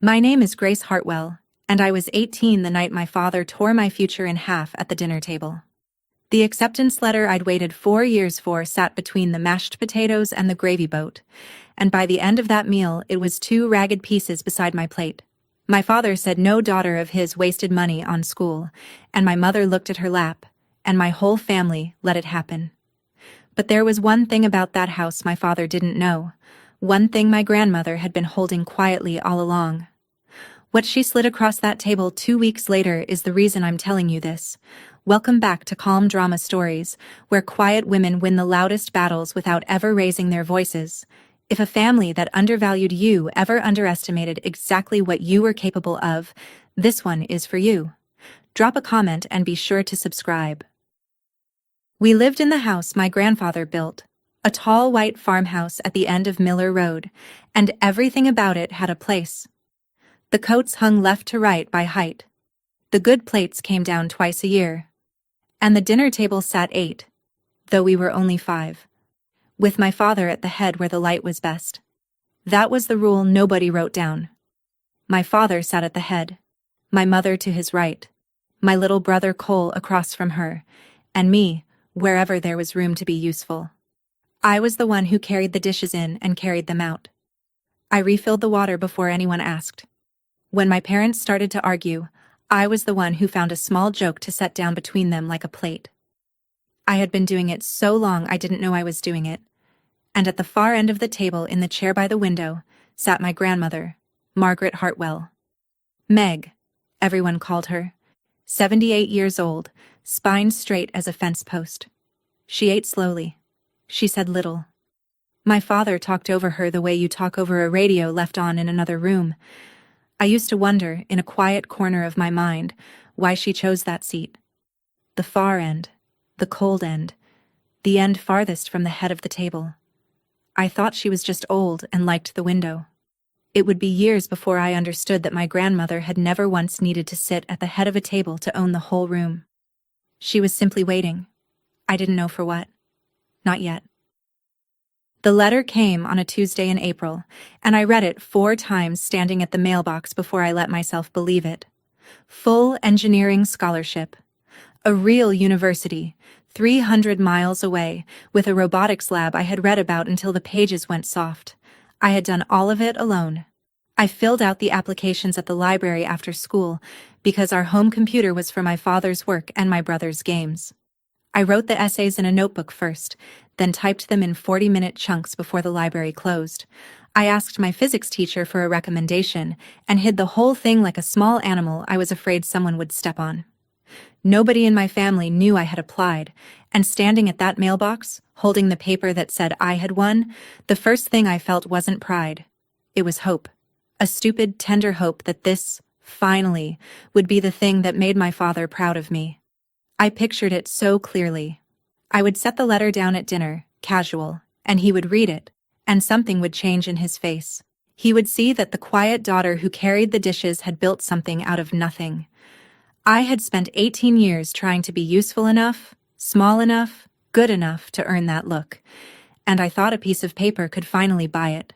My name is Grace Hartwell, and I was 18 the night my father tore my future in half at the dinner table. The acceptance letter I'd waited 4 years for sat between the mashed potatoes and the gravy boat, and by the end of that meal it was 2 ragged pieces beside my plate. My father said no daughter of his wasted money on school, and my mother looked at her lap, and my whole family let it happen. But there was one thing about that house my father didn't know, one thing my grandmother had been holding quietly all along. What she slid across that table 2 weeks later is the reason I'm telling you this. Welcome back to Calm Drama Stories, where quiet women win the loudest battles without ever raising their voices. If a family that undervalued you ever underestimated exactly what you were capable of, this one is for you. Drop a comment and be sure to subscribe. We lived in the house my grandfather built, a tall white farmhouse at the end of Miller Road, and everything about it had a place. The coats hung left to right by height. The good plates came down twice a year. And the dinner table sat 8, though we were only 5, with my father at the head where the light was best. That was the rule nobody wrote down. My father sat at the head, my mother to his right, my little brother Cole across from her, and me, wherever there was room to be useful. I was the one who carried the dishes in and carried them out. I refilled the water before anyone asked. When my parents started to argue, I was the one who found a small joke to set down between them like a plate. I had been doing it so long I didn't know I was doing it. And at the far end of the table in the chair by the window sat my grandmother, Margaret Hartwell. Meg, everyone called her. 78 years old, spine straight as a fence post. She ate slowly. She said little. My father talked over her the way you talk over a radio left on in another room. I used to wonder, in a quiet corner of my mind, why she chose that seat. The far end, the cold end, the end farthest from the head of the table. I thought she was just old and liked the window. It would be years before I understood that my grandmother had never once needed to sit at the head of a table to own the whole room. She was simply waiting. I didn't know for what. Not yet. The letter came on a Tuesday in April, and I read it 4 times standing at the mailbox before I let myself believe it. Full engineering scholarship. A real university, 300 miles away, with a robotics lab I had read about until the pages went soft. I had done all of it alone. I filled out the applications at the library after school because our home computer was for my father's work and my brother's games. I wrote the essays in a notebook first, then typed them in 40-minute chunks before the library closed. I asked my physics teacher for a recommendation and hid the whole thing like a small animal I was afraid someone would step on. Nobody in my family knew I had applied, and standing at that mailbox, holding the paper that said I had won, the first thing I felt wasn't pride. It was hope. A stupid, tender hope that this, finally, would be the thing that made my father proud of me. I pictured it so clearly. I would set the letter down at dinner, casual, and he would read it, and something would change in his face. He would see that the quiet daughter who carried the dishes had built something out of nothing. I had spent 18 years trying to be useful enough, small enough, good enough to earn that look, and I thought a piece of paper could finally buy it.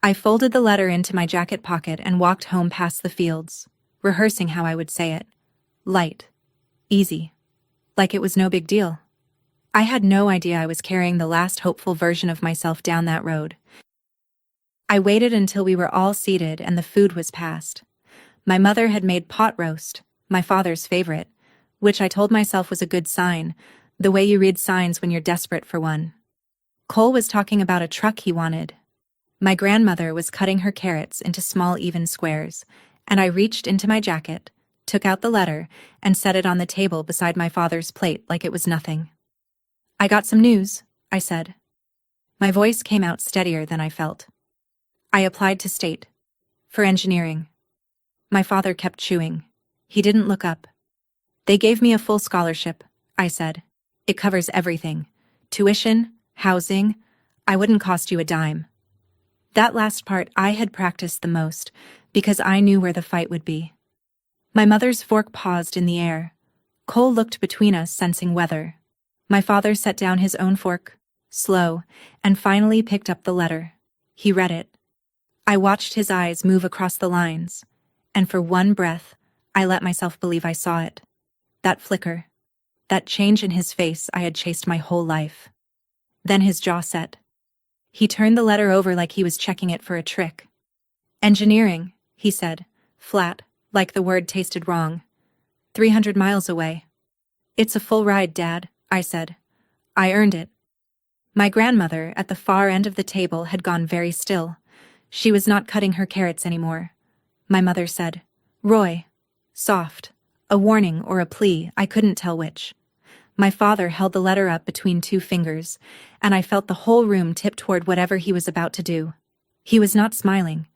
I folded the letter into my jacket pocket and walked home past the fields, rehearsing how I would say it. Light. Easy. Like it was no big deal. I had no idea I was carrying the last hopeful version of myself down that road. I waited until we were all seated and the food was passed. My mother had made pot roast, my father's favorite, which I told myself was a good sign, the way you read signs when you're desperate for one. Cole was talking about a truck he wanted. My grandmother was cutting her carrots into small even squares, and I reached into my jacket, took out the letter, and set it on the table beside my father's plate like it was nothing. "I got some news," I said. My voice came out steadier than I felt. I applied to state. For engineering. My father kept chewing. He didn't look up. "They gave me a full scholarship," I said. "It covers everything. Tuition, housing. I wouldn't cost you a dime." That last part I had practiced the most, because I knew where the fight would be. My mother's fork paused in the air. Cole looked between us, sensing weather. My father set down his own fork, slow, and finally picked up the letter. He read it. I watched his eyes move across the lines, and for one breath, I let myself believe I saw it. That flicker. That change in his face I had chased my whole life. Then his jaw set. He turned the letter over like he was checking it for a trick. Engineering, he said, flat, like the word tasted wrong. 300 miles away. It's a full ride, Dad, I said. I earned it. My grandmother, at the far end of the table, had gone very still. She was not cutting her carrots anymore. My mother said, Roy. Soft. A warning or a plea, I couldn't tell which. My father held the letter up between two fingers, and I felt the whole room tip toward whatever he was about to do. He was not smiling.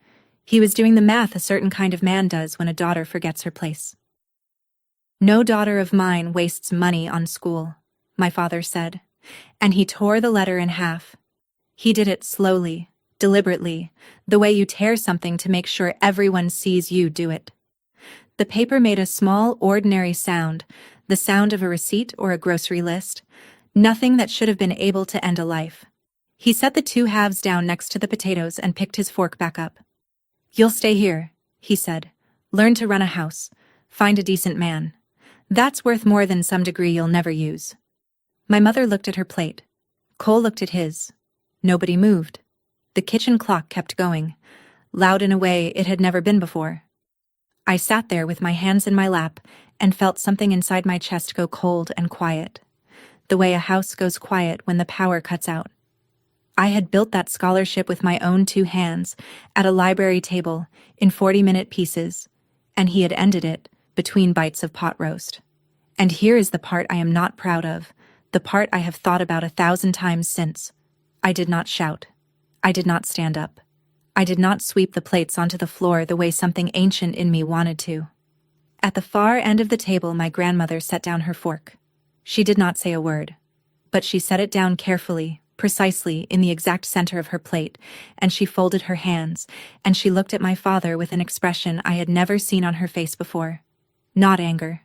He was doing the math a certain kind of man does when a daughter forgets her place. No daughter of mine wastes money on school, my father said, and he tore the letter in half. He did it slowly, deliberately, the way you tear something to make sure everyone sees you do it. The paper made a small, ordinary sound, the sound of a receipt or a grocery list, nothing that should have been able to end a life. He set the two halves down next to the potatoes and picked his fork back up. You'll stay here, he said. Learn to run a house. Find a decent man. That's worth more than some degree you'll never use. My mother looked at her plate. Cole looked at his. Nobody moved. The kitchen clock kept going, loud in a way it had never been before. I sat there with my hands in my lap and felt something inside my chest go cold and quiet, the way a house goes quiet when the power cuts out. I had built that scholarship with my own two hands, at a library table, in 40-minute pieces, and he had ended it between bites of pot roast. And here is the part I am not proud of, the part I have thought about 1,000 times since. I did not shout. I did not stand up. I did not sweep the plates onto the floor the way something ancient in me wanted to. At the far end of the table, my grandmother set down her fork. She did not say a word, but she set it down carefully, precisely in the exact center of her plate, and she folded her hands, and she looked at my father with an expression I had never seen on her face before. Not anger.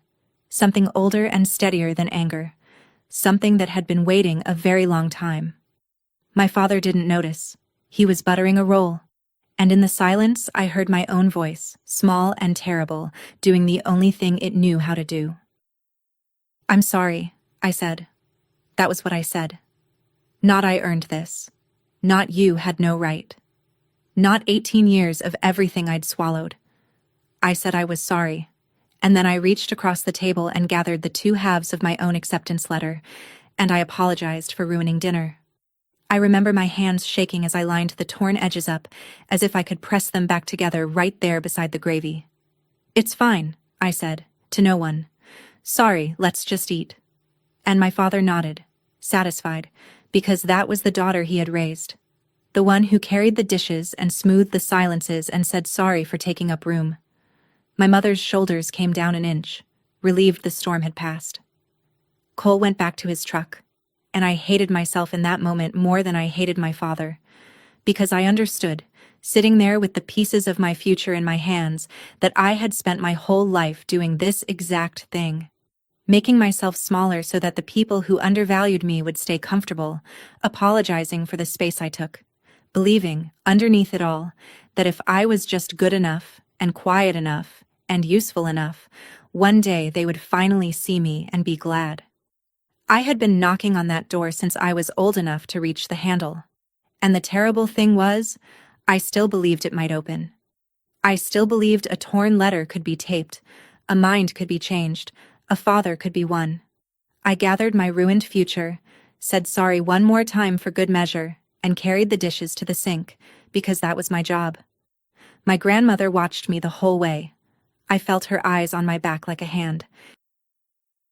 Something older and steadier than anger. Something that had been waiting a very long time. My father didn't notice. He was buttering a roll. And in the silence, I heard my own voice, small and terrible, doing the only thing it knew how to do. I'm sorry, I said. That was what I said. Not I earned this. Not you had no right. Not 18 years of everything I'd swallowed. I said I was sorry, and then I reached across the table and gathered the two halves of my own acceptance letter, and I apologized for ruining dinner. I remember my hands shaking as I lined the torn edges up, as if I could press them back together right there beside the gravy. It's fine, I said, to no one. Sorry, let's just eat. And my father nodded, satisfied, because that was the daughter he had raised. The one who carried the dishes and smoothed the silences and said sorry for taking up room. My mother's shoulders came down an inch, relieved the storm had passed. Cole went back to his truck, and I hated myself in that moment more than I hated my father, because I understood, sitting there with the pieces of my future in my hands, that I had spent my whole life doing this exact thing. Making myself smaller so that the people who undervalued me would stay comfortable, apologizing for the space I took, believing, underneath it all, that if I was just good enough, and quiet enough, and useful enough, one day they would finally see me and be glad. I had been knocking on that door since I was old enough to reach the handle, and the terrible thing was, I still believed it might open. I still believed a torn letter could be taped, a mind could be changed, a father could be won. I gathered my ruined future, said sorry one more time for good measure, and carried the dishes to the sink, because that was my job. My grandmother watched me the whole way. I felt her eyes on my back like a hand.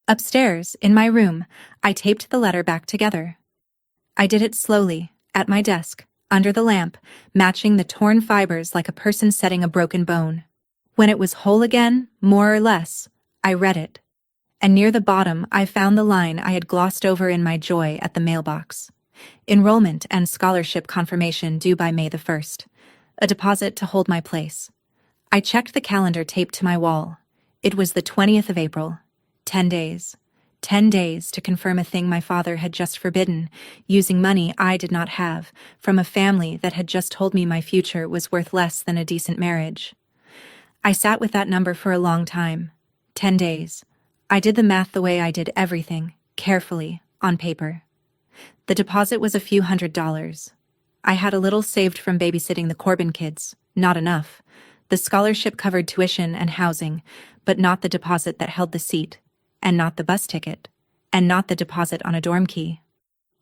Upstairs, in my room, I taped the letter back together. I did it slowly, at my desk, under the lamp, matching the torn fibers like a person setting a broken bone. When it was whole again, more or less, I read it. And near the bottom I found the line I had glossed over in my joy at the mailbox. Enrollment and scholarship confirmation due by May the 1st. A deposit to hold my place. I checked the calendar taped to my wall. It was the 20th of April. 10 days. 10 days to confirm a thing my father had just forbidden, using money I did not have, from a family that had just told me my future was worth less than a decent marriage. I sat with that number for a long time. 10 days. I did the math the way I did everything, carefully, on paper. The deposit was a few $100s. I had a little saved from babysitting the Corbin kids, not enough. The scholarship covered tuition and housing, but not the deposit that held the seat, and not the bus ticket, and not the deposit on a dorm key.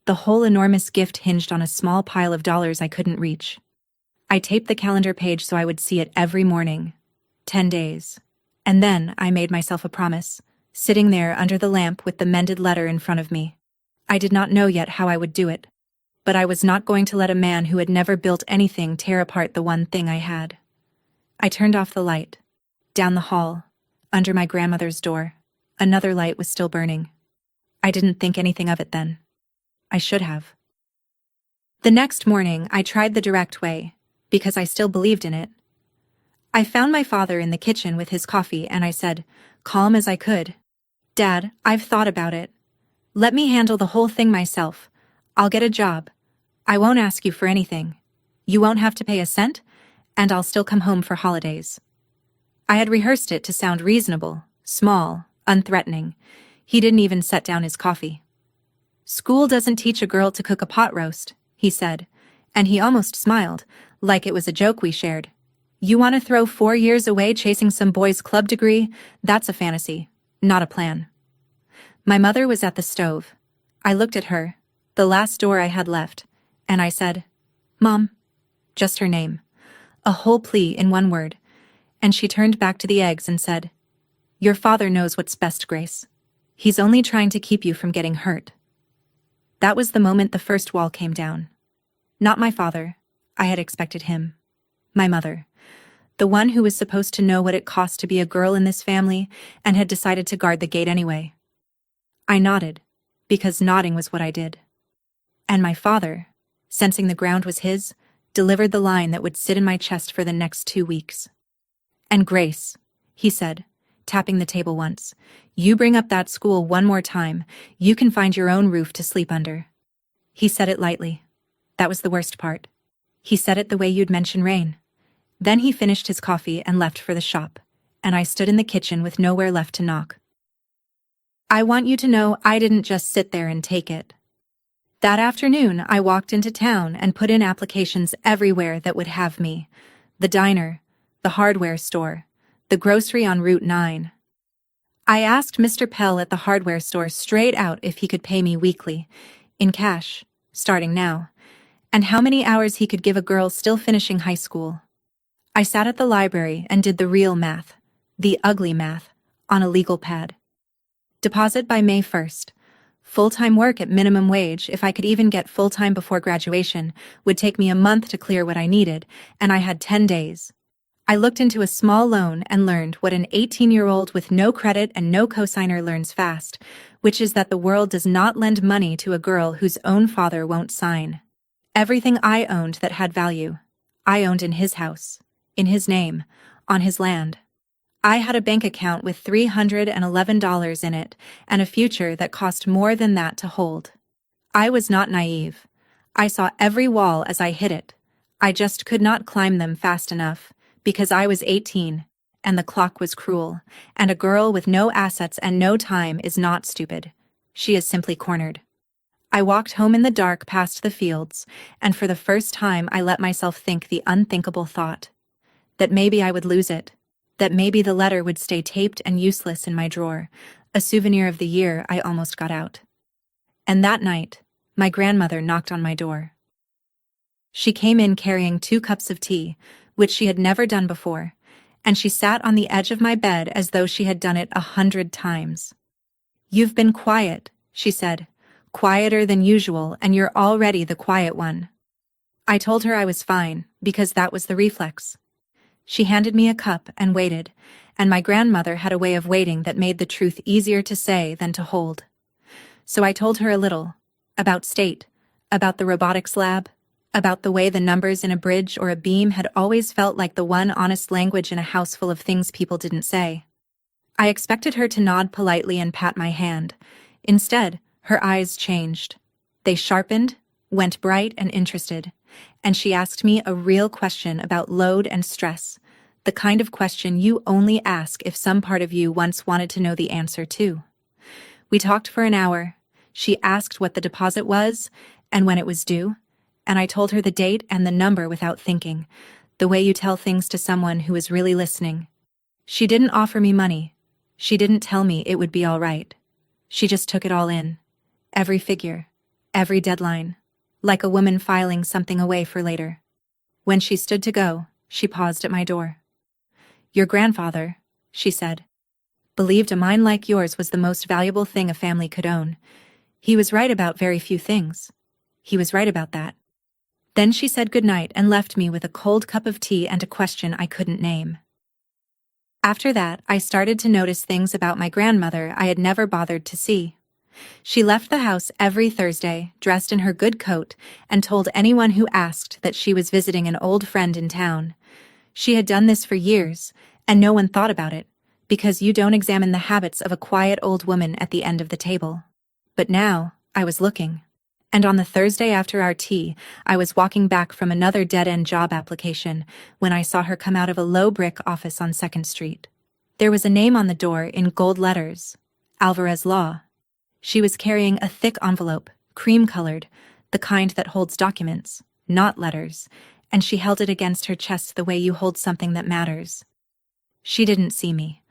The whole enormous gift hinged on a small pile of dollars I couldn't reach. I taped the calendar page so I would see it every morning. 10 days. And then I made myself a promise, sitting there under the lamp with the mended letter in front of me. I did not know yet how I would do it, but I was not going to let a man who had never built anything tear apart the one thing I had. I turned off the light. Down the hall, under my grandmother's door, another light was still burning. I didn't think anything of it then. I should have. The next morning, I tried the direct way, because I still believed in it. I found my father in the kitchen with his coffee and I said, calm as I could, "Dad, I've thought about it. Let me handle the whole thing myself. I'll get a job. I won't ask you for anything. You won't have to pay a cent, and I'll still come home for holidays." I had rehearsed it to sound reasonable, small, unthreatening. He didn't even set down his coffee. "School doesn't teach a girl to cook a pot roast," he said, and he almost smiled, like it was a joke we shared. "You want to throw 4 years away chasing some boy's club degree? That's a fantasy, not a plan." My mother was at the stove. I looked at her, the last door I had left, and I said, "Mom," just her name, a whole plea in one word, and she turned back to the eggs and said, "Your father knows what's best, Grace. He's only trying to keep you from getting hurt." That was the moment the first wall came down. Not my father. I had expected him. My mother. The one who was supposed to know what it cost to be a girl in this family and had decided to guard the gate anyway. I nodded, because nodding was what I did. And my father, sensing the ground was his, delivered the line that would sit in my chest for the next 2 weeks. "And Grace," he said, tapping the table once, "you bring up that school one more time, you can find your own roof to sleep under." He said it lightly. That was the worst part. He said it the way you'd mention rain. Then he finished his coffee and left for the shop, and I stood in the kitchen with nowhere left to knock. I want you to know I didn't just sit there and take it. That afternoon, I walked into town and put in applications everywhere that would have me. The diner, the hardware store, the grocery on Route 9. I asked Mr. Pell at the hardware store straight out if he could pay me weekly, in cash, starting now, and how many hours he could give a girl still finishing high school. I sat at the library and did the real math, the ugly math, on a legal pad. Deposit by May 1st. Full-time work at minimum wage, if I could even get full-time before graduation, would take me a month to clear what I needed, and I had 10 days. I looked into a small loan and learned what an 18-year-old with no credit and no cosigner learns fast, which is that the world does not lend money to a girl whose own father won't sign. Everything I owned that had value, I owned in his house, in his name, on his land. I had a bank account with $311 in it and a future that cost more than that to hold. I was not naive. I saw every wall as I hit it. I just could not climb them fast enough, because I was 18, and the clock was cruel, and a girl with no assets and no time is not stupid. She is simply cornered. I walked home in the dark past the fields, and for the first time I let myself think the unthinkable thought. That maybe I would lose it. That maybe the letter would stay taped and useless in my drawer, a souvenir of the year I almost got out. And that night, my grandmother knocked on my door. She came in carrying 2 cups of tea, which she had never done before, and she sat on the edge of my bed as though she had done it 100 times. "You've been quiet," she said, "quieter than usual, and you're already the quiet one." I told her I was fine, because that was the reflex. She handed me a cup and waited, and my grandmother had a way of waiting that made the truth easier to say than to hold. So I told her a little, about state, about the robotics lab, about the way the numbers in a bridge or a beam had always felt like the one honest language in a house full of things people didn't say. I expected her to nod politely and pat my hand. Instead, her eyes changed. They sharpened, went bright and interested, and she asked me a real question about load and stress, the kind of question you only ask if some part of you once wanted to know the answer to. We talked for an hour. She asked what the deposit was and when it was due, and I told her the date and the number without thinking, the way you tell things to someone who is really listening. She didn't offer me money. She didn't tell me it would be all right. She just took it all in. Every figure, every deadline, like a woman filing something away for later. When she stood to go, she paused at my door. "Your grandfather," she said, "believed a mind like yours was the most valuable thing a family could own. He was right about very few things. He was right about that." Then she said goodnight and left me with a cold cup of tea and a question I couldn't name. After that, I started to notice things about my grandmother I had never bothered to see. She left the house every Thursday, dressed in her good coat, and told anyone who asked that she was visiting an old friend in town. She had done this for years, and no one thought about it, because you don't examine the habits of a quiet old woman at the end of the table. But now, I was looking. And on the Thursday after our tea, I was walking back from another dead-end job application when I saw her come out of a low brick office on 2nd Street. There was a name on the door in gold letters, Alvarez Law. She was carrying a thick envelope, cream-colored, the kind that holds documents, not letters, and she held it against her chest the way you hold something that matters. She didn't see me.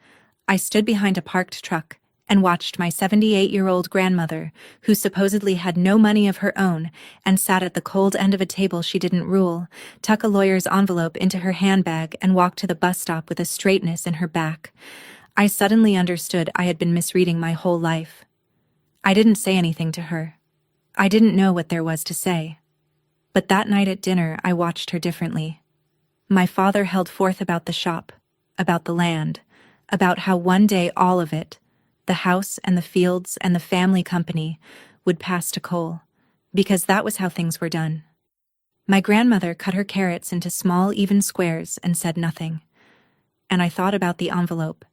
I stood behind a parked truck and watched my 78-year-old grandmother, who supposedly had no money of her own and sat at the cold end of a table she didn't rule, tuck a lawyer's envelope into her handbag and walk to the bus stop with a straightness in her back. I suddenly understood I had been misreading my whole life. I didn't say anything to her. I didn't know what there was to say. But that night at dinner, I watched her differently. My father held forth about the shop, about the land, about how one day all of it, the house and the fields and the family company, would pass to coal, because that was how things were done. My grandmother cut her carrots into small, even squares and said nothing. And I thought about the envelope,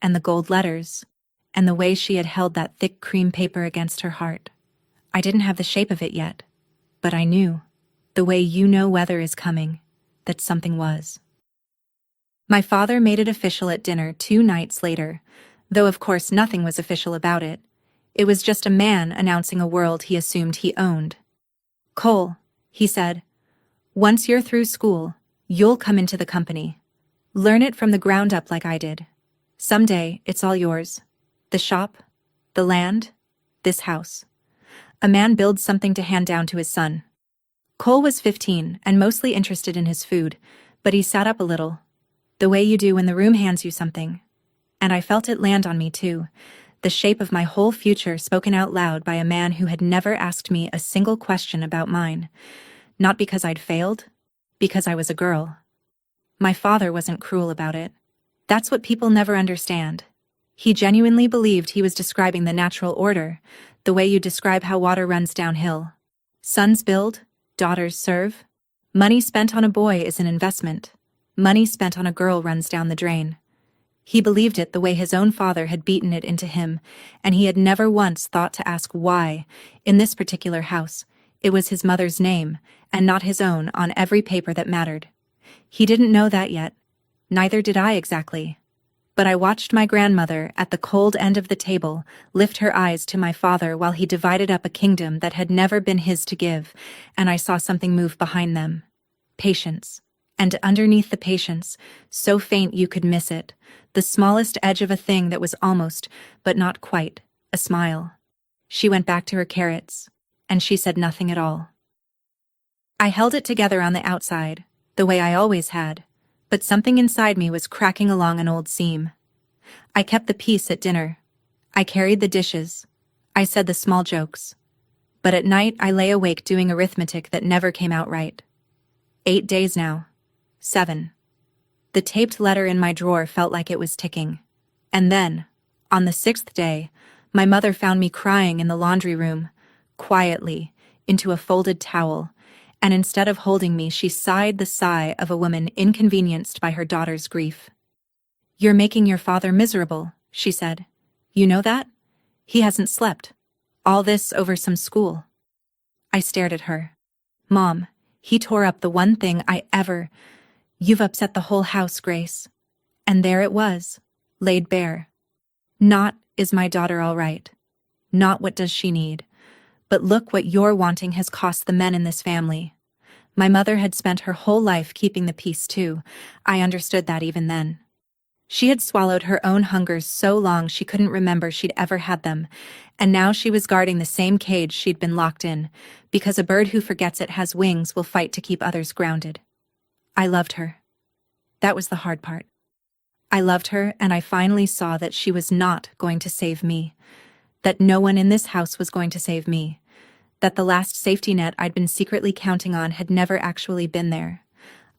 and the gold letters, and the way she had held that thick cream paper against her heart. I didn't have the shape of it yet, but I knew, the way you know weather is coming, that something was. My father made it official at dinner 2 nights later, though of course nothing was official about it. It was just a man announcing a world he assumed he owned. "Cole," he said, "once you're through school, you'll come into the company. Learn it from the ground up like I did. Someday, it's all yours. The shop, the land, this house." A man builds something to hand down to his son. Cole was 15 and mostly interested in his food, but he sat up a little, the way you do when the room hands you something. And I felt it land on me too, the shape of my whole future spoken out loud by a man who had never asked me a single question about mine. Not because I'd failed, because I was a girl. My father wasn't cruel about it. That's what people never understand. He genuinely believed he was describing the natural order, the way you describe how water runs downhill. Sons build, daughters serve. Money spent on a boy is an investment. Money spent on a girl runs down the drain. He believed it the way his own father had beaten it into him, and he had never once thought to ask why, in this particular house, it was his mother's name, and not his own, on every paper that mattered. He didn't know that yet. Neither did I exactly. But I watched my grandmother, at the cold end of the table, lift her eyes to my father while he divided up a kingdom that had never been his to give, and I saw something move behind them. Patience. And underneath the patience, so faint you could miss it, the smallest edge of a thing that was almost, but not quite, a smile. She went back to her carrots, and she said nothing at all. I held it together on the outside, the way I always had, but something inside me was cracking along an old seam. I kept the peace at dinner. I carried the dishes. I said the small jokes. But at night I lay awake doing arithmetic that never came out right. 8 days now. 7. The taped letter in my drawer felt like it was ticking. And then, on the 6th day, my mother found me crying in the laundry room, quietly, into a folded towel, and instead of holding me, she sighed the sigh of a woman inconvenienced by her daughter's grief. "You're making your father miserable," she said. "You know that? He hasn't slept. All this over some school. I stared at her. Mom, he tore up the one thing I ever... You've upset the whole house, Grace. And there it was, laid bare. Not, is my daughter all right? Not what does she need? But look what your wanting has cost the men in this family. My mother had spent her whole life keeping the peace too. I understood that even then. She had swallowed her own hungers so long she couldn't remember she'd ever had them, and now she was guarding the same cage she'd been locked in, because a bird who forgets it has wings will fight to keep others grounded. I loved her. That was the hard part. I loved her, and I finally saw that she was not going to save me, that no one in this house was going to save me, that the last safety net I'd been secretly counting on had never actually been there.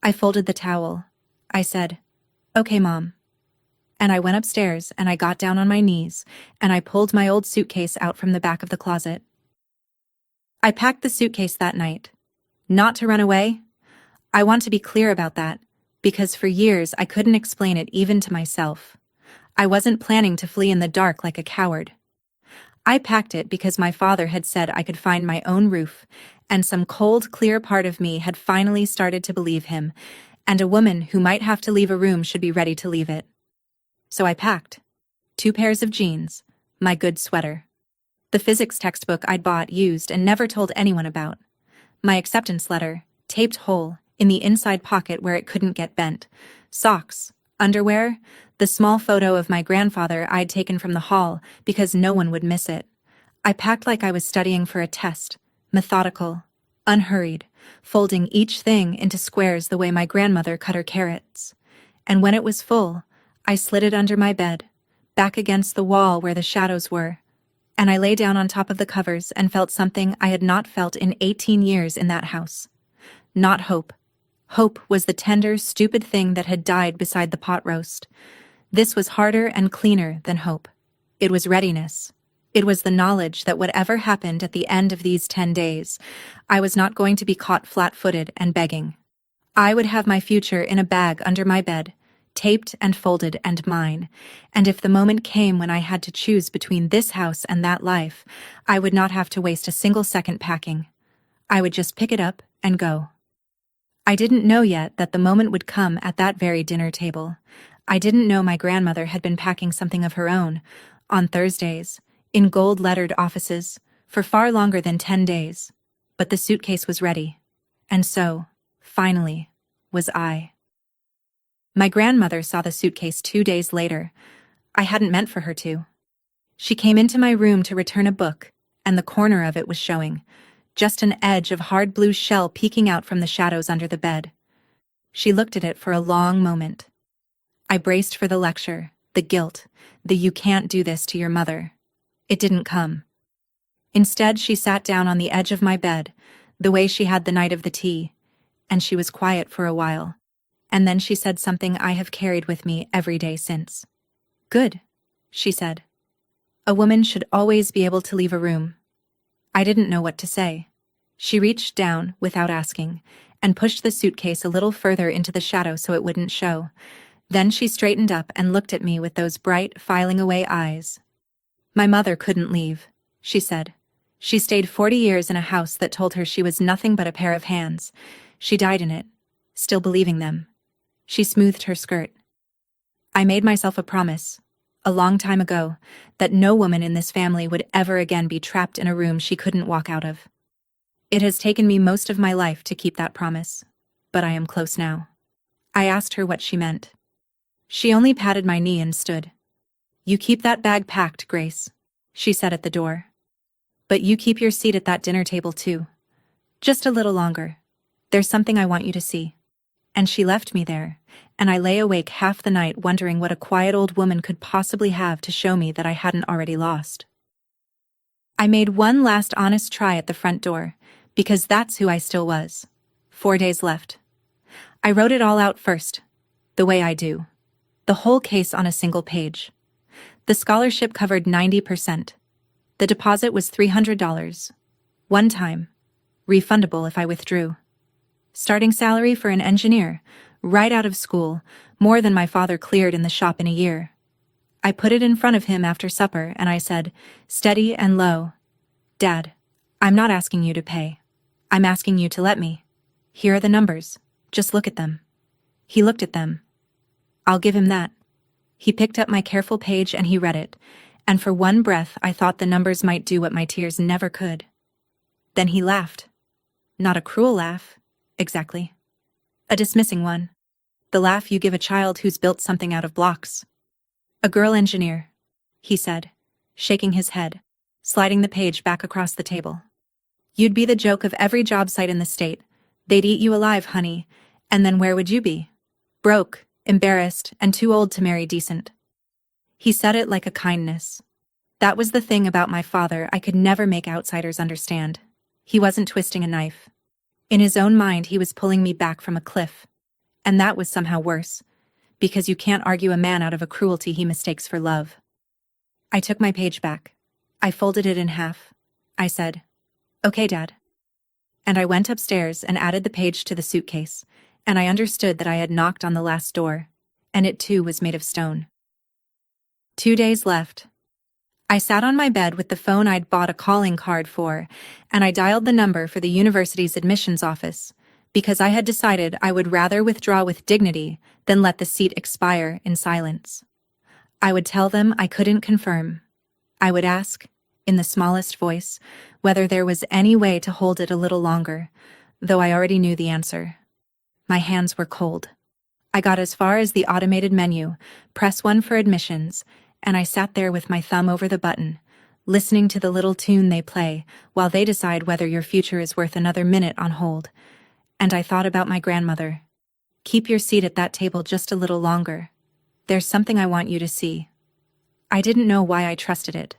I folded the towel. I said, "Okay, Mom." And I went upstairs and I got down on my knees and I pulled my old suitcase out from the back of the closet. I packed the suitcase that night. Not to run away. I want to be clear about that, because for years I couldn't explain it even to myself. I wasn't planning to flee in the dark like a coward. I packed it because my father had said I could find my own roof, and some cold, clear part of me had finally started to believe him, and a woman who might have to leave a room should be ready to leave it. So I packed 2 pairs of jeans, my good sweater, the physics textbook I'd bought used and never told anyone about, my acceptance letter, taped whole, in the inside pocket where it couldn't get bent, socks, underwear, the small photo of my grandfather I'd taken from the hall because no one would miss it. I packed like I was studying for a test, methodical, unhurried, folding each thing into squares the way my grandmother cut her carrots. And when it was full, I slid it under my bed, back against the wall where the shadows were, and I lay down on top of the covers and felt something I had not felt in 18 years in that house. Not hope. Hope was the tender, stupid thing that had died beside the pot roast. This was harder and cleaner than hope. It was readiness. It was the knowledge that whatever happened at the end of these 10 days, I was not going to be caught flat-footed and begging. I would have my future in a bag under my bed, taped and folded and mine, and if the moment came when I had to choose between this house and that life, I would not have to waste a single second packing. I would just pick it up and go. I didn't know yet that the moment would come at that very dinner table. I didn't know my grandmother had been packing something of her own, on Thursdays, in gold-lettered offices, for far longer than 10 days. But the suitcase was ready. And so, finally, was I. My grandmother saw the suitcase 2 days later. I hadn't meant for her to. She came into my room to return a book, and the corner of it was showing, just an edge of hard blue shell peeking out from the shadows under the bed. She looked at it for a long moment. I braced for the lecture, the guilt, the "you can't do this to your mother." It didn't come. Instead, she sat down on the edge of my bed, the way she had the night of the tea, and she was quiet for a while. And then she said something I have carried with me every day since. "Good," she said. "A woman should always be able to leave a room." I didn't know what to say. She reached down, without asking, and pushed the suitcase a little further into the shadow so it wouldn't show. Then she straightened up and looked at me with those bright, filing away eyes. "My mother couldn't leave," she said. "She stayed 40 years in a house that told her she was nothing but a pair of hands. She died in it, still believing them." She smoothed her skirt. "I made myself a promise, a long time ago, that no woman in this family would ever again be trapped in a room she couldn't walk out of. It has taken me most of my life to keep that promise, but I am close now." I asked her what she meant. She only patted my knee and stood. "You keep that bag packed, Grace," she said at the door. "But you keep your seat at that dinner table too. Just a little longer. There's something I want you to see." And she left me there, and I lay awake half the night wondering what a quiet old woman could possibly have to show me that I hadn't already lost. I made one last honest try at the front door, because that's who I still was. 4 days left. I wrote it all out first, the way I do. The whole case on a single page. The scholarship covered 90%. The deposit was $300. One time. Refundable if I withdrew. Starting salary for an engineer, right out of school, more than my father cleared in the shop in a year. I put it in front of him after supper and I said, "Steady and low." Dad, I'm not asking you to pay. I'm asking you to let me. Here are the numbers. Just look at them. He looked at them. I'll give him that. He picked up my careful page and he read it, and for one breath I thought the numbers might do what my tears never could. Then he laughed. Not a cruel laugh, exactly. A dismissing one. The laugh you give a child who's built something out of blocks. A girl engineer, he said, shaking his head, sliding the page back across the table. You'd be the joke of every job site in the state. They'd eat you alive, honey, and then where would you be? Broke, embarrassed, and too old to marry decent. He said it like a kindness. That was the thing about my father I could never make outsiders understand. He wasn't twisting a knife. In his own mind, he was pulling me back from a cliff. And that was somehow worse, because you can't argue a man out of a cruelty he mistakes for love. I took my page back. I folded it in half. I said, "Okay, Dad." And I went upstairs and added the page to the suitcase, and I understood that I had knocked on the last door, and it too was made of stone. 2 days left. I sat on my bed with the phone I'd bought a calling card for, and I dialed the number for the university's admissions office, because I had decided I would rather withdraw with dignity than let the seat expire in silence. I would tell them I couldn't confirm. I would ask, in the smallest voice, whether there was any way to hold it a little longer, though I already knew the answer. My hands were cold. I got as far as the automated menu, press 1 for admissions, and I sat there with my thumb over the button, listening to the little tune they play while they decide whether your future is worth another minute on hold. And I thought about my grandmother. Keep your seat at that table just a little longer. There's something I want you to see. I didn't know why I trusted it.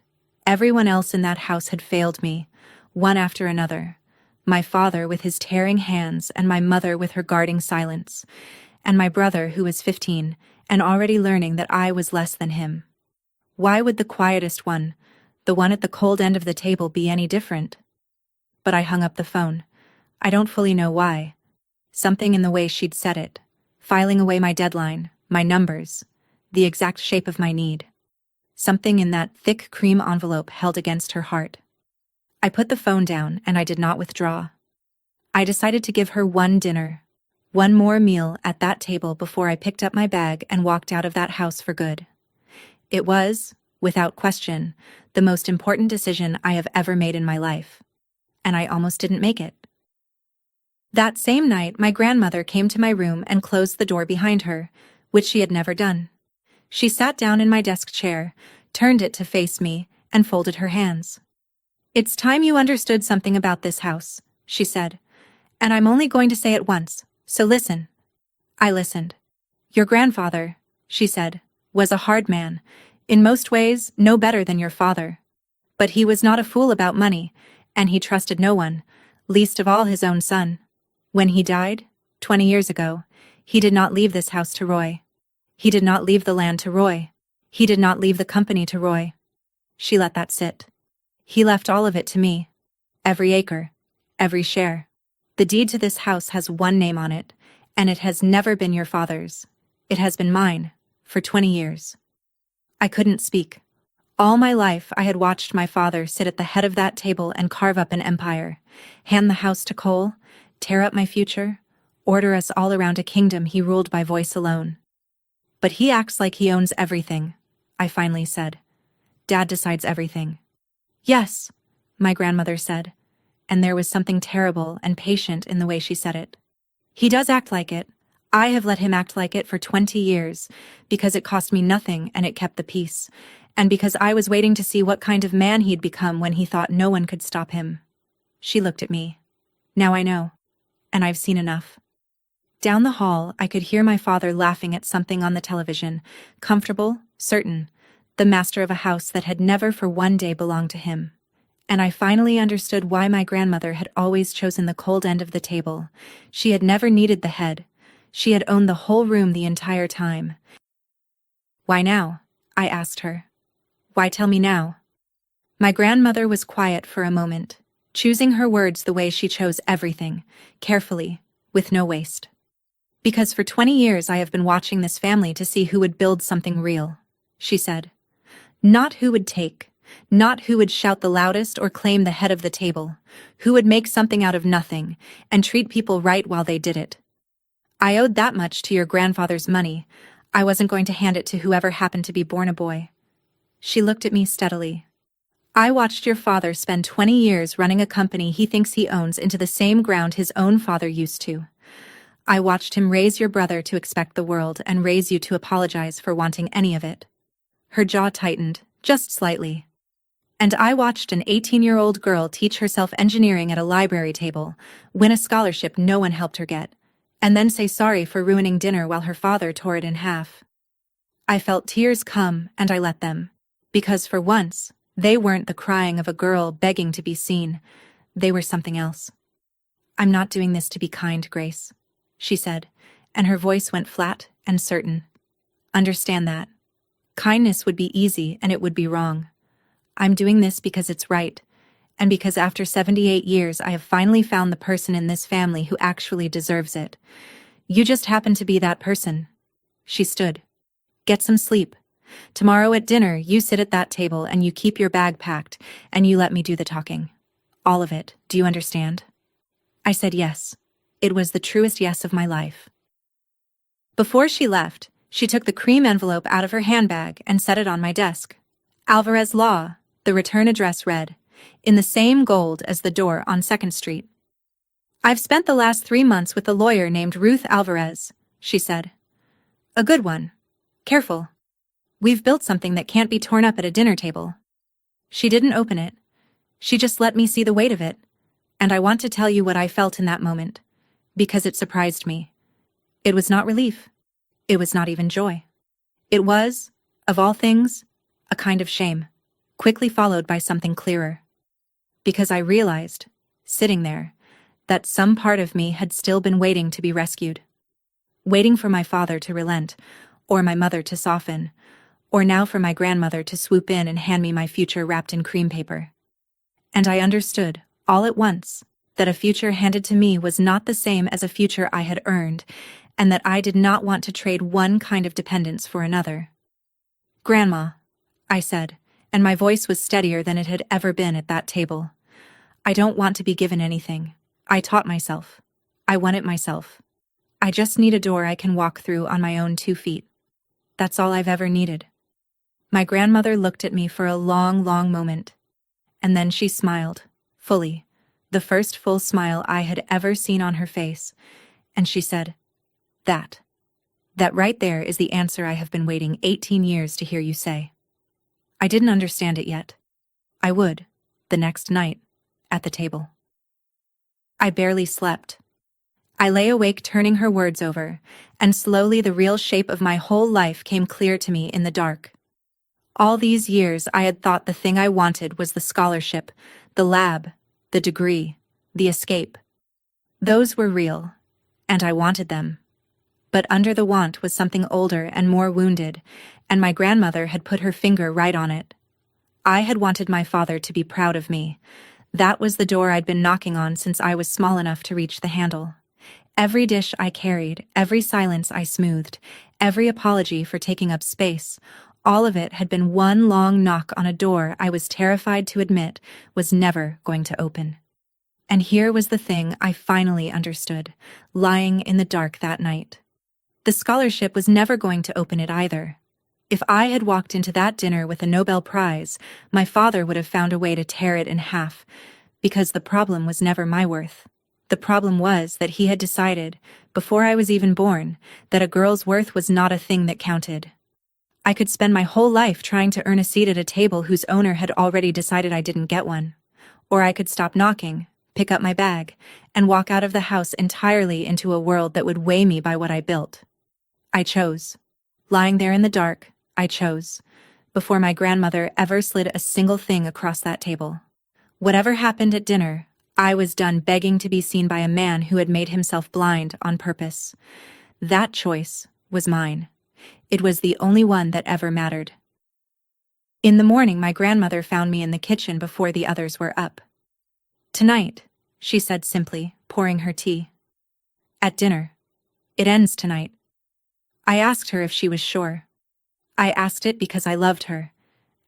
Everyone else in that house had failed me, one after another. My father with his tearing hands and my mother with her guarding silence, and my brother who was 15 and already learning that I was less than him. Why would the quietest one, the one at the cold end of the table, be any different? But I hung up the phone. I don't fully know why. Something in the way she'd said it, filing away my deadline, my numbers, the exact shape of my need. Something in that thick cream envelope held against her heart. I put the phone down and I did not withdraw. I decided to give her one dinner, one more meal at that table before I picked up my bag and walked out of that house for good. It was, without question, the most important decision I have ever made in my life. And I almost didn't make it. That same night, my grandmother came to my room and closed the door behind her, which she had never done. She sat down in my desk chair, turned it to face me, and folded her hands. "It's time you understood something about this house," she said, "and I'm only going to say it once, so listen." I listened. "Your grandfather," she said, "was a hard man, in most ways no better than your father. But he was not a fool about money, and he trusted no one, least of all his own son. When he died, 20 years ago, he did not leave this house to Roy. He did not leave the land to Roy. He did not leave the company to Roy." She let that sit. "He left all of it to me. Every acre, every share. The deed to this house has one name on it, and it has never been your father's. It has been mine, for 20 years. I couldn't speak. All my life I had watched my father sit at the head of that table and carve up an empire, hand the house to Cole, tear up my future, order us all around a kingdom he ruled by voice alone. But he acts like he owns everything," I finally said. "Dad decides everything." "Yes," my grandmother said, and there was something terrible and patient in the way she said it. "He does act like it. I have let him act like it for 20 years, because it cost me nothing and it kept the peace, and because I was waiting to see what kind of man he'd become when he thought no one could stop him." She looked at me. "Now I know, and I've seen enough." Down the hall, I could hear my father laughing at something on the television, comfortable, certain, the master of a house that had never for one day belonged to him. And I finally understood why my grandmother had always chosen the cold end of the table. She had never needed the head. She had owned the whole room the entire time. "Why now?" I asked her. "Why tell me now?" My grandmother was quiet for a moment, choosing her words the way she chose everything, carefully, with no waste. "Because for 20 years I have been watching this family to see who would build something real," she said. "Not who would take, Not who would shout the loudest or claim the head of the table, who would make something out of nothing and treat people right while they did it. I owed that much to your grandfather's money. I wasn't going to hand it to whoever happened to be born a boy. She looked at me steadily. I watched your father spend 20 years running a company he thinks he owns into the same ground his own father used to. I watched him raise your brother to expect the world and raise you to apologize for wanting any of it. Her jaw tightened, just slightly. And I watched an 18-year-old girl teach herself engineering at a library table, win a scholarship no one helped her get, and then say sorry for ruining dinner while her father tore it in half. I felt tears come, and I let them. Because for once, they weren't the crying of a girl begging to be seen. They were something else. I'm not doing this to be kind, Grace, she said, and her voice went flat and certain. Understand that. Kindness would be easy and it would be wrong. I'm doing this because it's right, and because after 78 years I have finally found the person in this family who actually deserves it. You just happen to be that person. She stood. Get some sleep. Tomorrow at dinner, you sit at that table and you keep your bag packed, and you let me do the talking. All of it, do you understand? I said yes. It was the truest yes of my life. Before she left, she took the cream envelope out of her handbag and set it on my desk. Alvarez Law, the return address read, in the same gold as the door on 2nd Street. I've spent the last 3 months with a lawyer named Ruth Alvarez, she said. A good one. Careful. We've built something that can't be torn up at a dinner table. She didn't open it. She just let me see the weight of it. And I want to tell you what I felt in that moment, because it surprised me. It was not relief. It was not even joy. It was, of all things, a kind of shame, quickly followed by something clearer. Because I realized, sitting there, that some part of me had still been waiting to be rescued. Waiting for my father to relent, or my mother to soften, or now for my grandmother to swoop in and hand me my future wrapped in cream paper. And I understood, all at once, that a future handed to me was not the same as a future I had earned, and that I did not want to trade one kind of dependence for another. Grandma, I said, and my voice was steadier than it had ever been at that table. I don't want to be given anything. I taught myself. I won it myself. I just need a door I can walk through on my own 2 feet. That's all I've ever needed. My grandmother looked at me for a long, long moment. And then she smiled, fully, the first full smile I had ever seen on her face, and she said, That right there is the answer I have been waiting 18 years to hear you say. I didn't understand it yet. I would, the next night, at the table. I barely slept. I lay awake turning her words over, and slowly the real shape of my whole life came clear to me in the dark. All these years I had thought the thing I wanted was the scholarship, the lab, the degree, the escape. Those were real, and I wanted them. But under the want was something older and more wounded, and my grandmother had put her finger right on it. I had wanted my father to be proud of me. That was the door I'd been knocking on since I was small enough to reach the handle. Every dish I carried, every silence I smoothed, every apology for taking up space, all of it had been one long knock on a door I was terrified to admit was never going to open. And here was the thing I finally understood, lying in the dark that night. The scholarship was never going to open it either. If I had walked into that dinner with a Nobel Prize, my father would have found a way to tear it in half, because the problem was never my worth. The problem was that he had decided, before I was even born, that a girl's worth was not a thing that counted. I could spend my whole life trying to earn a seat at a table whose owner had already decided I didn't get one. Or I could stop knocking, pick up my bag, and walk out of the house entirely into a world that would weigh me by what I built. I chose. Lying there in the dark, I chose, before my grandmother ever slid a single thing across that table. Whatever happened at dinner, I was done begging to be seen by a man who had made himself blind on purpose. That choice was mine. It was the only one that ever mattered. In the morning, my grandmother found me in the kitchen before the others were up. Tonight, she said simply, pouring her tea. At dinner. It ends tonight. I asked her if she was sure. I asked it because I loved her,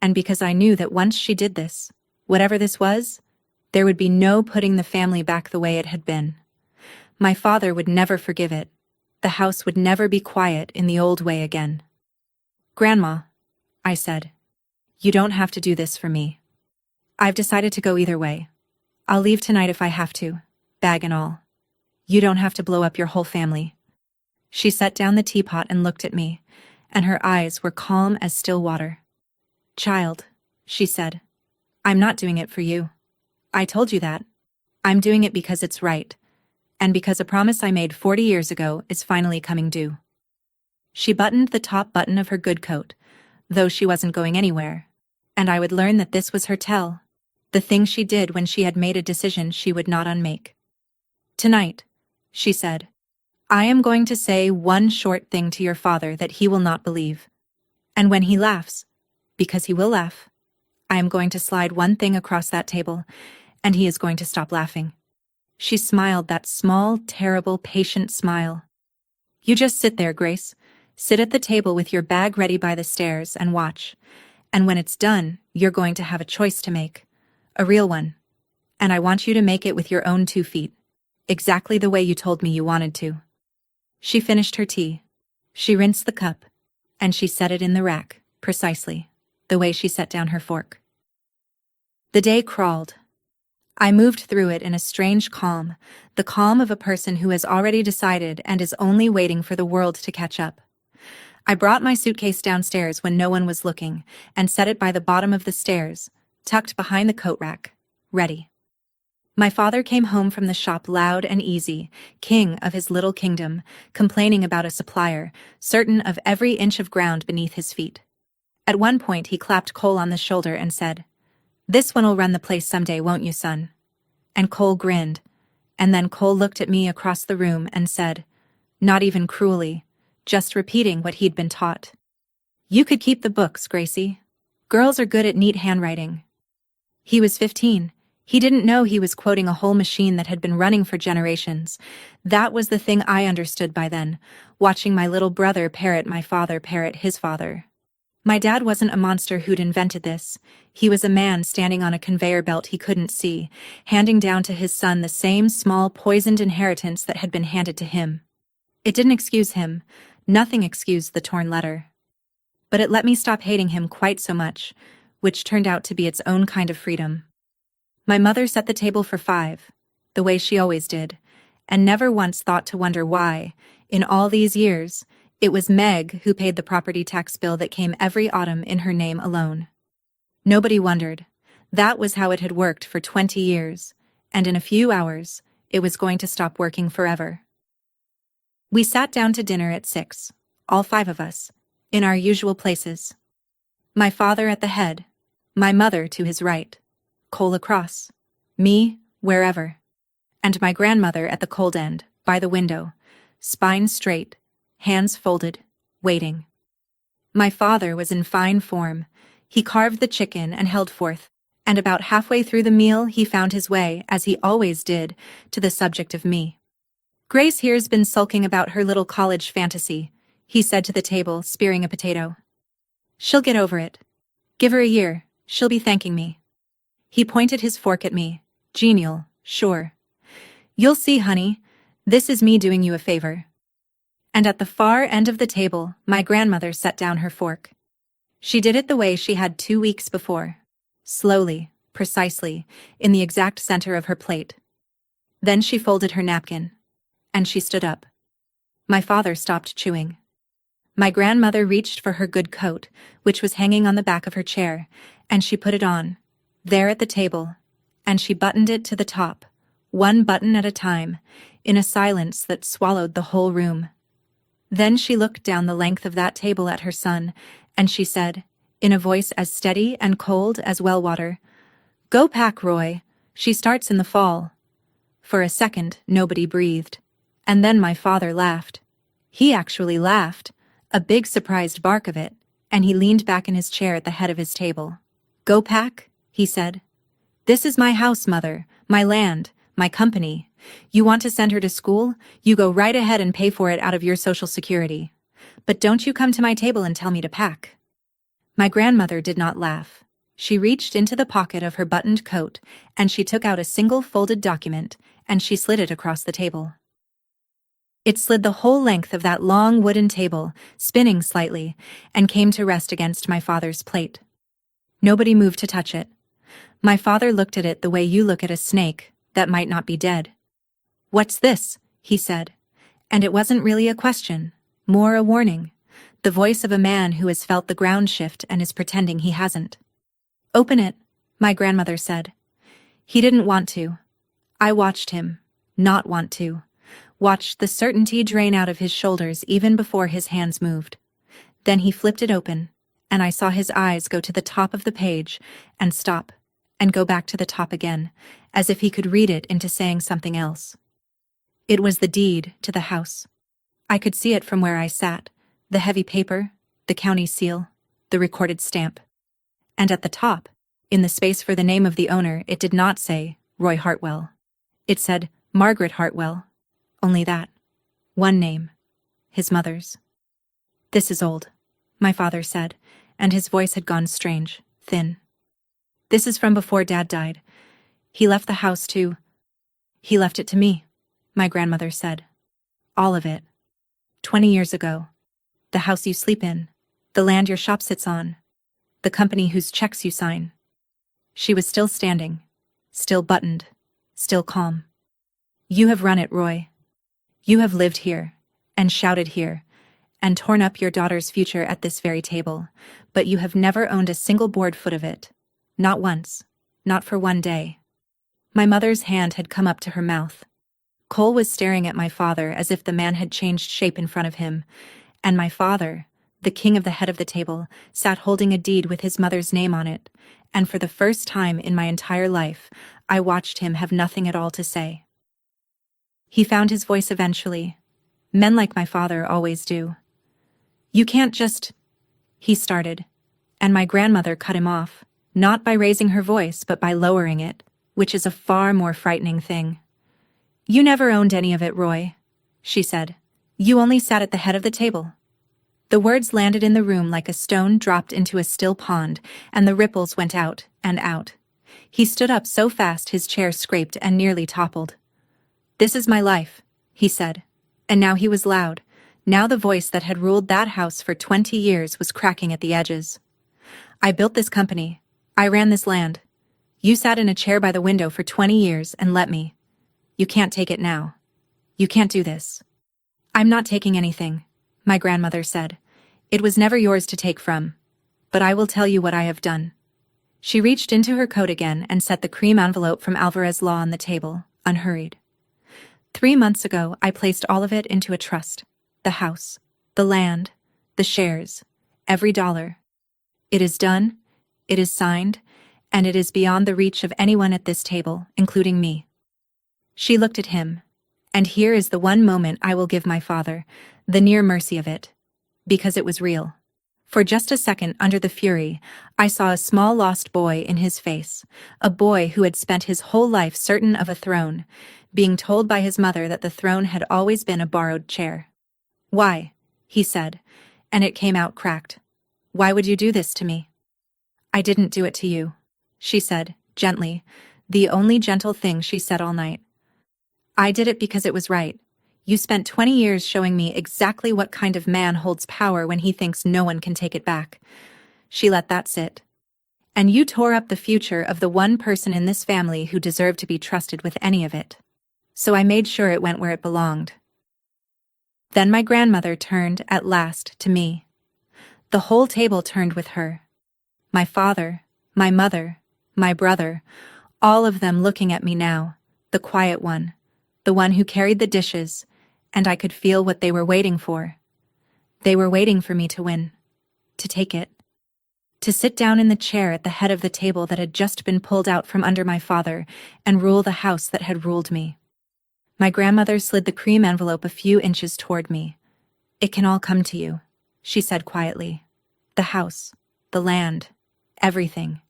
And because I knew that once she did this, whatever this was, there would be no putting the family back the way it had been. My father would never forgive it. The house would never be quiet in the old way again. "Grandma," I said, "you don't have to do this for me. I've decided to go either way. I'll leave tonight if I have to, bag and all. You don't have to blow up your whole family." She set down the teapot and looked at me, and her eyes were calm as still water. "Child," she said, "I'm not doing it for you. I told you that. I'm doing it because it's right, and because a promise I made 40 years ago is finally coming due." She buttoned the top button of her good coat, though she wasn't going anywhere, and I would learn that this was her tell, the thing she did when she had made a decision she would not unmake. "Tonight," she said, "I am going to say one short thing to your father that he will not believe. And when he laughs, because he will laugh, I am going to slide one thing across that table, and he is going to stop laughing." She smiled that small, terrible, patient smile. "You just sit there, Grace. Sit at the table with your bag ready by the stairs and watch. And when it's done, you're going to have a choice to make. A real one. And I want you to make it with your own 2 feet. Exactly the way you told me you wanted to." She finished her tea. She rinsed the cup, and she set it in the rack, precisely, the way she set down her fork. The day crawled. I moved through it in a strange calm, the calm of a person who has already decided and is only waiting for the world to catch up. I brought my suitcase downstairs when no one was looking, and set it by the bottom of the stairs, tucked behind the coat rack, ready. My father came home from the shop loud and easy, king of his little kingdom, complaining about a supplier, certain of every inch of ground beneath his feet. At one point he clapped Cole on the shoulder and said, "This one'll run the place someday, won't you, son?" And Cole grinned, and then Cole looked at me across the room and said, not even cruelly, just repeating what he'd been taught, "You could keep the books, Gracie. Girls are good at neat handwriting." He was 15. He didn't know he was quoting a whole machine that had been running for generations. That was the thing I understood by then, watching my little brother parrot my father parrot his father. My dad wasn't a monster who'd invented this. He was a man standing on a conveyor belt he couldn't see, handing down to his son the same small poisoned inheritance that had been handed to him. It didn't excuse him. Nothing excused the torn letter. But it let me stop hating him quite so much, which turned out to be its own kind of freedom. My mother set the table for 5, the way she always did, and never once thought to wonder why, in all these years, it was Meg who paid the property tax bill that came every autumn in her name alone. Nobody wondered. That was how it had worked for 20 years, and in a few hours, it was going to stop working forever. We sat down to dinner at 6, all 5 of us, in our usual places. My father at the head, my mother to his right, Cole across, me wherever, and my grandmother at the cold end, by the window, spine straight, hands folded, waiting. My father was in fine form. He carved the chicken and held forth, and about halfway through the meal he found his way, as he always did, to the subject of me. "Grace here's been sulking about her little college fantasy," he said to the table, spearing a potato. "She'll get over it. Give her a year, she'll be thanking me." He pointed his fork at me, genial, sure. "You'll see, honey, this is me doing you a favor." And at the far end of the table, my grandmother set down her fork. She did it the way she had 2 weeks before, slowly, precisely, in the exact center of her plate. Then she folded her napkin, and she stood up. My father stopped chewing. My grandmother reached for her good coat, which was hanging on the back of her chair, and she put it on, there at the table, and she buttoned it to the top, one button at a time, in a silence that swallowed the whole room. Then she looked down the length of that table at her son, and she said, in a voice as steady and cold as well water, "Go pack, Roy. She starts in the fall." For a second, nobody breathed. And then my father laughed. He actually laughed, a big surprised bark of it, and he leaned back in his chair at the head of his table. "Go pack?" he said. "This is my house, Mother, my land, my company. You want to send her to school? You go right ahead and pay for it out of your Social Security. But don't you come to my table and tell me to pack." My grandmother did not laugh. She reached into the pocket of her buttoned coat, and she took out a single folded document, and she slid it across the table. It slid the whole length of that long wooden table, spinning slightly, and came to rest against my father's plate. Nobody moved to touch it. My father looked at it the way you look at a snake that might not be dead. "What's this?" he said. And it wasn't really a question, more a warning. The voice of a man who has felt the ground shift and is pretending he hasn't. "Open it," my grandmother said. He didn't want to. I watched him, not want to. Watched the certainty drain out of his shoulders even before his hands moved. Then he flipped it open, and I saw his eyes go to the top of the page and stop, and go back to the top again, as if he could read it into saying something else. It was the deed to the house. I could see it from where I sat, the heavy paper, the county seal, the recorded stamp. And at the top, in the space for the name of the owner, it did not say Roy Hartwell. It said Margaret Hartwell. Only that. One name. His mother's. "This is old," my father said, and his voice had gone strange, thin. "This is from before Dad died. He left the house to... He left it to me," my grandmother said. "All of it. 20 years ago. The house you sleep in. The land your shop sits on. The company whose checks you sign." She was still standing. Still buttoned. Still calm. "You have run it, Roy. You have lived here, and shouted here, and torn up your daughter's future at this very table, but you have never owned a single board foot of it. Not once. Not for one day." My mother's hand had come up to her mouth. Cole was staring at my father as if the man had changed shape in front of him, and my father, the king of the head of the table, sat holding a deed with his mother's name on it, and for the first time in my entire life, I watched him have nothing at all to say. He found his voice eventually. Men like my father always do. "You can't just..." he started, and my grandmother cut him off, not by raising her voice but by lowering it, which is a far more frightening thing. "You never owned any of it, Roy," she said. "You only sat at the head of the table." The words landed in the room like a stone dropped into a still pond, and the ripples went out and out. He stood up so fast his chair scraped and nearly toppled. "This is my life," he said. And now he was loud. Now the voice that had ruled that house for 20 years was cracking at the edges. "I built this company. I ran this land. You sat in a chair by the window for 20 years and let me. You can't take it now. You can't do this." "I'm not taking anything," my grandmother said. "It was never yours to take from. But I will tell you what I have done." She reached into her coat again and set the cream envelope from Alvarez Law on the table, unhurried. 3 months ago, I placed all of it into a trust. The house, the land, the shares, every dollar. It is done, it is signed, and it is beyond the reach of anyone at this table, including me. She looked at him, and here is the one moment I will give my father, the near mercy of it, because it was real. For just a second under the fury, I saw a small lost boy in his face, a boy who had spent his whole life certain of a throne, being told by his mother that the throne had always been a borrowed chair. "Why?" he said, and it came out cracked. "Why would you do this to me?" "I didn't do it to you," she said, gently, the only gentle thing she said all night. "I did it because it was right. You spent 20 years showing me exactly what kind of man holds power when he thinks no one can take it back." She let that sit. "And you tore up the future of the one person in this family who deserved to be trusted with any of it. So I made sure it went where it belonged." Then my grandmother turned, at last, to me. The whole table turned with her. My father, my mother, my brother, all of them looking at me now, the quiet one, the one who carried the dishes, and I could feel what they were waiting for. They were waiting for me to win, to take it, to sit down in the chair at the head of the table that had just been pulled out from under my father and rule the house that had ruled me. My grandmother slid the cream envelope a few inches toward me. "It can all come to you," she said quietly. "The house, the land, everything.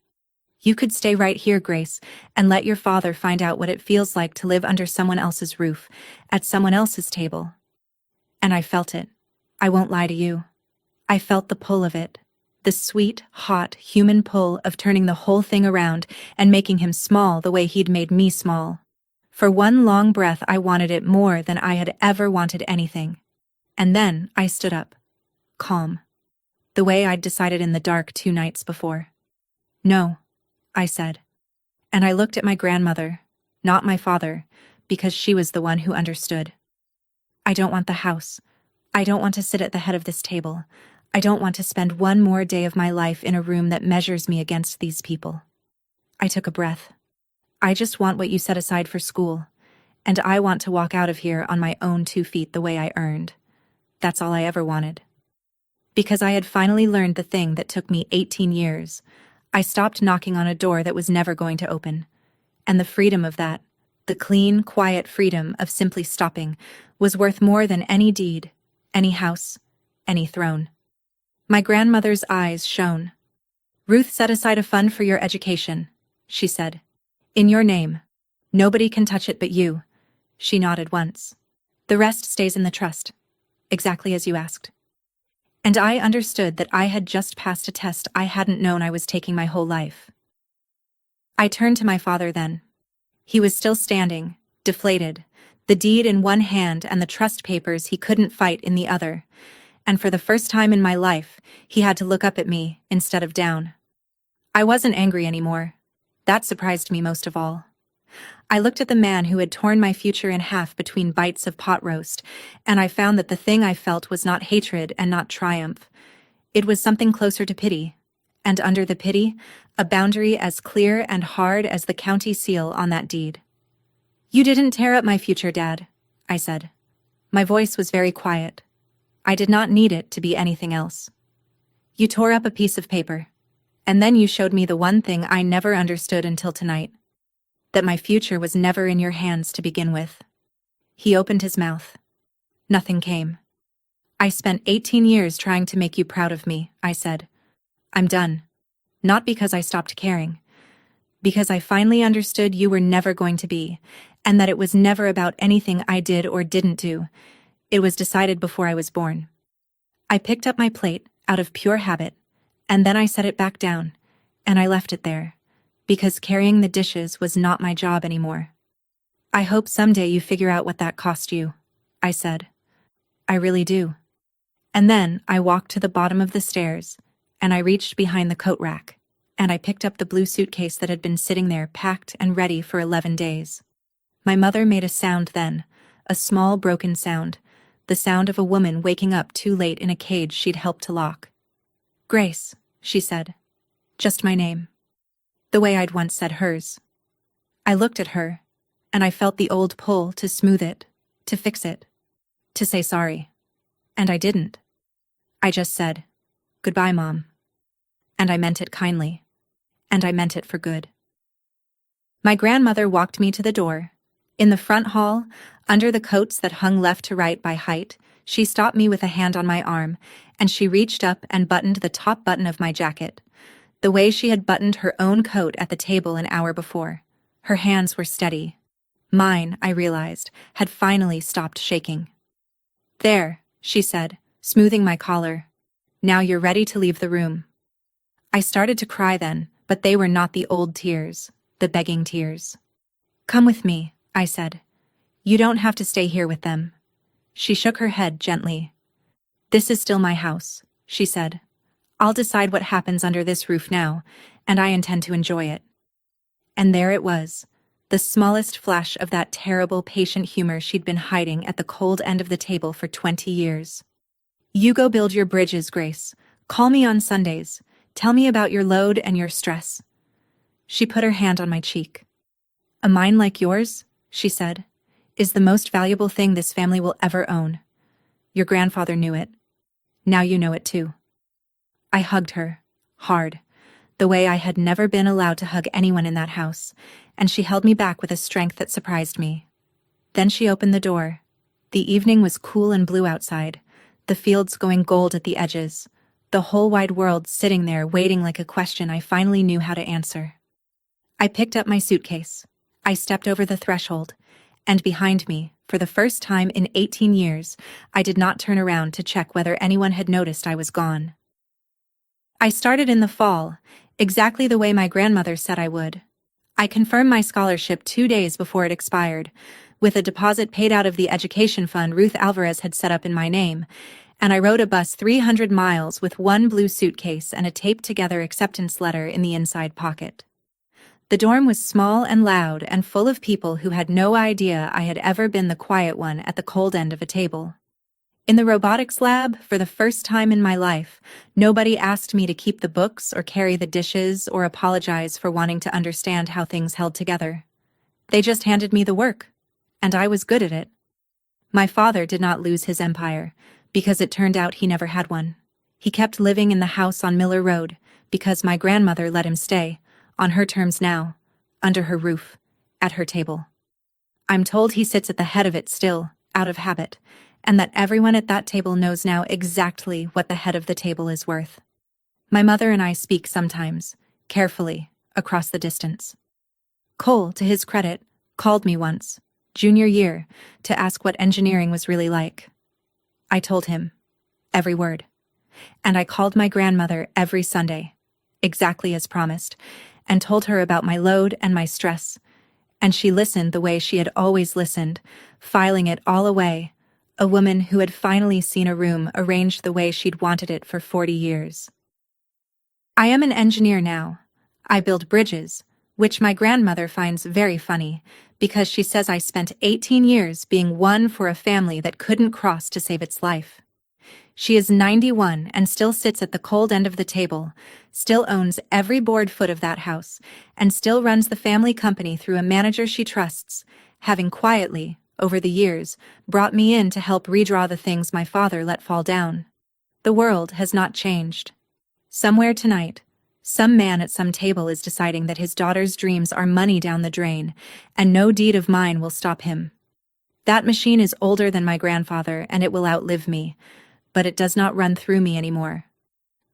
You could stay right here, Grace, and let your father find out what it feels like to live under someone else's roof, at someone else's table." And I felt it. I won't lie to you. I felt the pull of it. The sweet, hot, human pull of turning the whole thing around and making him small the way he'd made me small. For one long breath I wanted it more than I had ever wanted anything. And then I stood up. Calm. The way I'd decided in the dark 2 nights before. No, I said. And I looked at my grandmother, not my father, because she was the one who understood. I don't want the house. I don't want to sit at the head of this table. I don't want to spend one more day of my life in a room that measures me against these people. I took a breath. I just want what you set aside for school, and I want to walk out of here on my own 2 feet the way I earned. That's all I ever wanted. Because I had finally learned the thing that took me 18 years, I stopped knocking on a door that was never going to open. And the freedom of that, the clean, quiet freedom of simply stopping, was worth more than any deed, any house, any throne. My grandmother's eyes shone. Ruth set aside a fund for your education, she said. In your name. Nobody can touch it but you. She nodded once. The rest stays in the trust. Exactly as you asked. And I understood that I had just passed a test I hadn't known I was taking my whole life. I turned to my father then. He was still standing, deflated, the deed in one hand and the trust papers he couldn't fight in the other. And for the first time in my life, he had to look up at me instead of down. I wasn't angry anymore. That surprised me most of all. I looked at the man who had torn my future in half between bites of pot roast, and I found that the thing I felt was not hatred and not triumph. It was something closer to pity, and under the pity, a boundary as clear and hard as the county seal on that deed. You didn't tear up my future, Dad, I said. My voice was very quiet. I did not need it to be anything else. You tore up a piece of paper, and then you showed me the one thing I never understood until tonight. That my future was never in your hands to begin with. He opened his mouth. Nothing came. I spent 18 years trying to make you proud of me, I said. I'm done. Not because I stopped caring. Because I finally understood you were never going to be, and that it was never about anything I did or didn't do. It was decided before I was born. I picked up my plate out of pure habit, and then I set it back down, and I left it there. Because carrying the dishes was not my job anymore. I hope someday you figure out what that cost you, I said. I really do. And then I walked to the bottom of the stairs, and I reached behind the coat rack, and I picked up the blue suitcase that had been sitting there packed and ready for 11 days. My mother made a sound then, a small broken sound, the sound of a woman waking up too late in a cage she'd helped to lock. Grace, she said. Just my name. The way I'd once said hers. I looked at her, and I felt the old pull to smooth it, to fix it, to say sorry. And I didn't. I just said, goodbye, Mom. And I meant it kindly. And I meant it for good. My grandmother walked me to the door. In the front hall, under the coats that hung left to right by height, she stopped me with a hand on my arm, and she reached up and buttoned the top button of my jacket. The way she had buttoned her own coat at the table an hour before. Her hands were steady. Mine, I realized, had finally stopped shaking. There, she said, smoothing my collar. Now you're ready to leave the room. I started to cry then, but they were not the old tears, the begging tears. Come with me, I said. You don't have to stay here with them. She shook her head gently. This is still my house, she said. I'll decide what happens under this roof now, and I intend to enjoy it. And there it was, the smallest flash of that terrible patient humor she'd been hiding at the cold end of the table for 20 years. You go build your bridges, Grace. Call me on Sundays. Tell me about your load and your stress. She put her hand on my cheek. A mind like yours, she said, is the most valuable thing this family will ever own. Your grandfather knew it. Now you know it too. I hugged her, hard, the way I had never been allowed to hug anyone in that house, and she held me back with a strength that surprised me. Then she opened the door. The evening was cool and blue outside, the fields going gold at the edges, the whole wide world sitting there waiting like a question I finally knew how to answer. I picked up my suitcase. I stepped over the threshold, and behind me, for the first time in 18 years, I did not turn around to check whether anyone had noticed I was gone. I started in the fall, exactly the way my grandmother said I would. I confirmed my scholarship 2 days before it expired, with a deposit paid out of the education fund Ruth Alvarez had set up in my name, and I rode a bus 300 miles with one blue suitcase and a taped-together acceptance letter in the inside pocket. The dorm was small and loud and full of people who had no idea I had ever been the quiet one at the cold end of a table. In the robotics lab, for the first time in my life, nobody asked me to keep the books or carry the dishes or apologize for wanting to understand how things held together. They just handed me the work, and I was good at it. My father did not lose his empire, because it turned out he never had one. He kept living in the house on Miller Road, because my grandmother let him stay, on her terms now, under her roof, at her table. I'm told he sits at the head of it still, out of habit, and that everyone at that table knows now exactly what the head of the table is worth. My mother and I speak sometimes, carefully, across the distance. Cole, to his credit, called me once, junior year, to ask what engineering was really like. I told him, every word. And I called my grandmother every Sunday, exactly as promised, and told her about my load and my stress. And she listened the way she had always listened, filing it all away, a woman who had finally seen a room arranged the way she'd wanted it for 40 years. I am an engineer now. I build bridges, which my grandmother finds very funny, because she says I spent 18 years being one for a family that couldn't cross to save its life. She is 91 and still sits at the cold end of the table, still owns every board foot of that house, and still runs the family company through a manager she trusts, having quietly, over the years, brought me in to help redraw the things my father let fall down. The world has not changed. Somewhere tonight, some man at some table is deciding that his daughter's dreams are money down the drain, and no deed of mine will stop him. That machine is older than my grandfather, and it will outlive me, but it does not run through me anymore.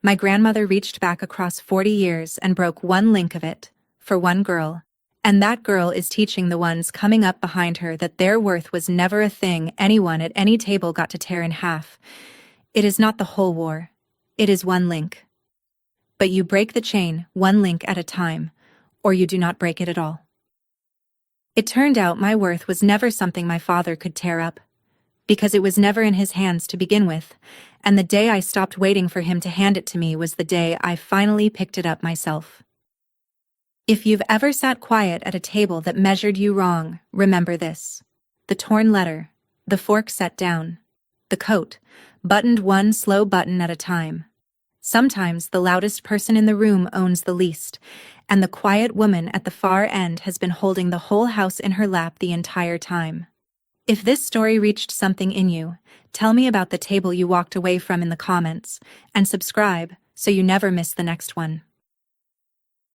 My grandmother reached back across 40 years and broke one link of it, for one girl, and that girl is teaching the ones coming up behind her that their worth was never a thing anyone at any table got to tear in half. It is not the whole war. It is one link. But you break the chain one link at a time, or you do not break it at all. It turned out my worth was never something my father could tear up, because it was never in his hands to begin with, and the day I stopped waiting for him to hand it to me was the day I finally picked it up myself. If you've ever sat quiet at a table that measured you wrong, remember this. The torn letter, the fork set down, the coat, buttoned one slow button at a time. Sometimes the loudest person in the room owns the least, and the quiet woman at the far end has been holding the whole house in her lap the entire time. If this story reached something in you, tell me about the table you walked away from in the comments, and subscribe so you never miss the next one.